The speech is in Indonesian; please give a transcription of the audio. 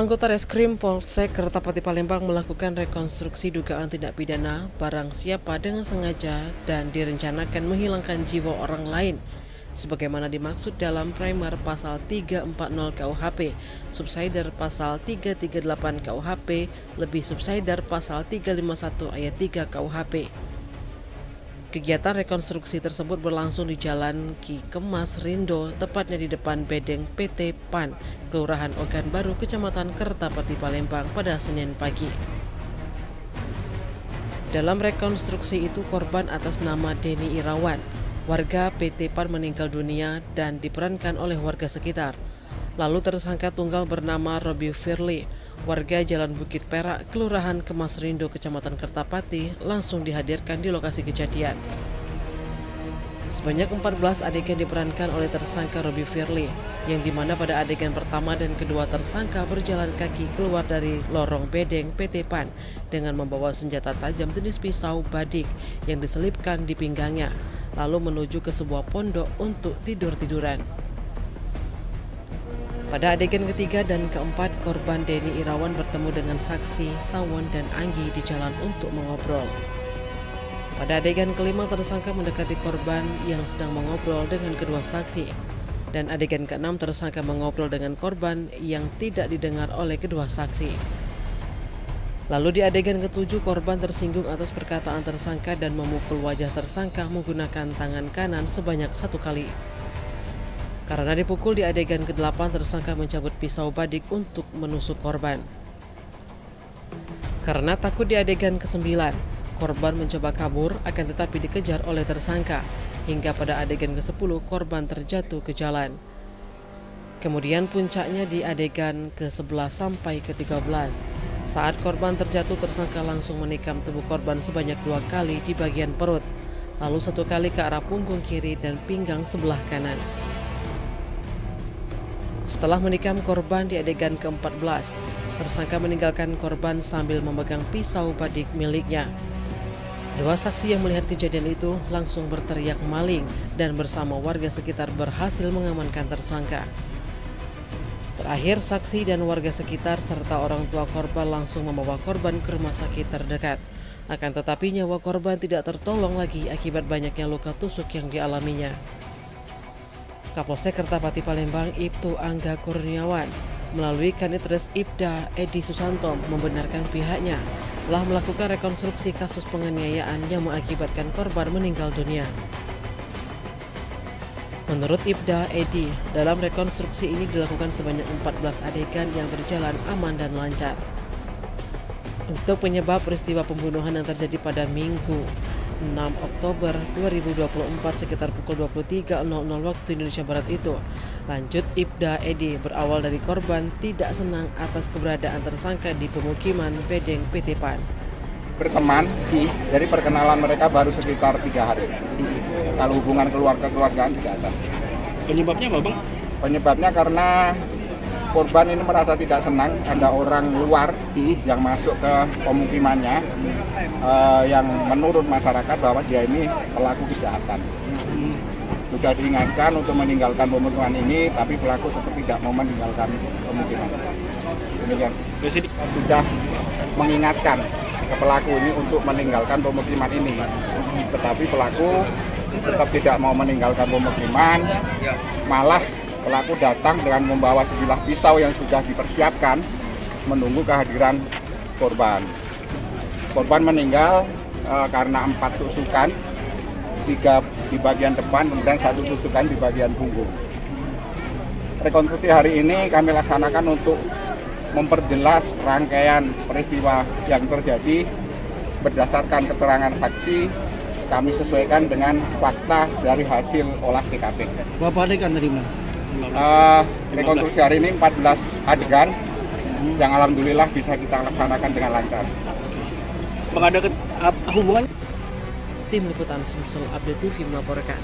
Anggota Reskrim Polsek Kertapati Palembang melakukan rekonstruksi dugaan tindak pidana barang siapa dengan sengaja dan direncanakan menghilangkan jiwa orang lain sebagaimana dimaksud dalam primer pasal 340 KUHP, subsider pasal 338 KUHP, lebih subsider pasal 351 ayat 3 KUHP. Kegiatan rekonstruksi tersebut berlangsung di Jalan Ki Kemas Rindo, tepatnya di depan bedeng PT PAN, Kelurahan Ogan Baru, Kecamatan Kertapati Palembang pada Senin pagi. Dalam rekonstruksi itu korban atas nama Denny Irawan, warga PT PAN meninggal dunia dan diperankan oleh warga sekitar. Lalu tersangka tunggal bernama Robi Firly, warga Jalan Bukit Perak, Kelurahan Kemas Rindo, Kecamatan Kertapati, langsung dihadirkan di lokasi kejadian. Sebanyak 14 adegan diperankan oleh tersangka Robi Firly, yang dimana pada adegan pertama dan kedua tersangka berjalan kaki keluar dari lorong bedeng PT PAN dengan membawa senjata tajam jenis pisau badik yang diselipkan di pinggangnya, lalu menuju ke sebuah pondok untuk tidur-tiduran. Pada adegan ketiga dan keempat, korban Denny Irawan bertemu dengan saksi Sawon dan Anggi di jalan untuk mengobrol. Pada adegan kelima, tersangka mendekati korban yang sedang mengobrol dengan kedua saksi. Dan adegan keenam, tersangka mengobrol dengan korban yang tidak didengar oleh kedua saksi. Lalu di adegan ketujuh, korban tersinggung atas perkataan tersangka dan memukul wajah tersangka menggunakan tangan kanan sebanyak 1 kali. Karena dipukul di adegan ke-8, tersangka mencabut pisau badik untuk menusuk korban. Karena takut di adegan ke-9, korban mencoba kabur akan tetapi dikejar oleh tersangka. Hingga pada adegan ke-10, korban terjatuh ke jalan. Kemudian puncaknya di adegan ke-11 sampai ke-13. Saat korban terjatuh, tersangka langsung menikam tubuh korban sebanyak 2 kali di bagian perut, lalu 1 kali ke arah punggung kiri dan pinggang sebelah kanan. Setelah menikam korban di adegan ke-14, tersangka meninggalkan korban sambil memegang pisau badik miliknya. 2 saksi yang melihat kejadian itu langsung berteriak maling dan bersama warga sekitar berhasil mengamankan tersangka. Terakhir, saksi dan warga sekitar serta orang tua korban langsung membawa korban ke rumah sakit terdekat. Akan tetapi nyawa korban tidak tertolong lagi akibat banyaknya luka tusuk yang dialaminya. Kapolsek Kertapati Palembang Ibtu Angga Kurniawan melalui Kanit Res Ibda Edi Susanto membenarkan pihaknya telah melakukan rekonstruksi kasus penganiayaan yang mengakibatkan korban meninggal dunia. Menurut Ibda Edi, dalam rekonstruksi ini dilakukan sebanyak 14 adegan yang berjalan aman dan lancar. Untuk penyebab peristiwa pembunuhan yang terjadi pada Minggu 6 Oktober 2024 sekitar pukul 23.00 waktu Indonesia Barat itu, lanjut Ibda Edi, berawal dari korban tidak senang atas keberadaan tersangka di pemukiman bedeng PT PAN. Berteman, dari perkenalan mereka baru sekitar 3 hari. Kalau hubungan keluarga-keluargaan tidak ada. Penyebabnya apa, Bang? Penyebabnya karena korban ini merasa tidak senang ada orang luar yang masuk ke pemukimannya, yang menurut masyarakat bahwa dia ini pelaku kejahatan. Sudah diingatkan untuk meninggalkan pemukiman ini, tapi pelaku seperti tidak mau meninggalkan pemukiman. Demikian. Sudah mengingatkan ke pelaku ini untuk meninggalkan pemukiman ini, tetapi pelaku tetap tidak mau meninggalkan pemukiman, malah pelaku datang dengan membawa sebilah pisau yang sudah dipersiapkan menunggu kehadiran korban. Korban meninggal karena 4 tusukan, 3 di bagian depan, kemudian 1 tusukan di bagian punggung. Rekonstruksi hari ini kami laksanakan untuk memperjelas rangkaian peristiwa yang terjadi berdasarkan keterangan saksi. Kami sesuaikan dengan fakta dari hasil olah TKP. Berapa adegan tadi, Bang? Rekonstruksi hari ini 14 adegan yang alhamdulillah bisa kita laksanakan dengan lancar. Bang, ada hubungannya? Tim Liputan Sumsel Update TV melaporkan.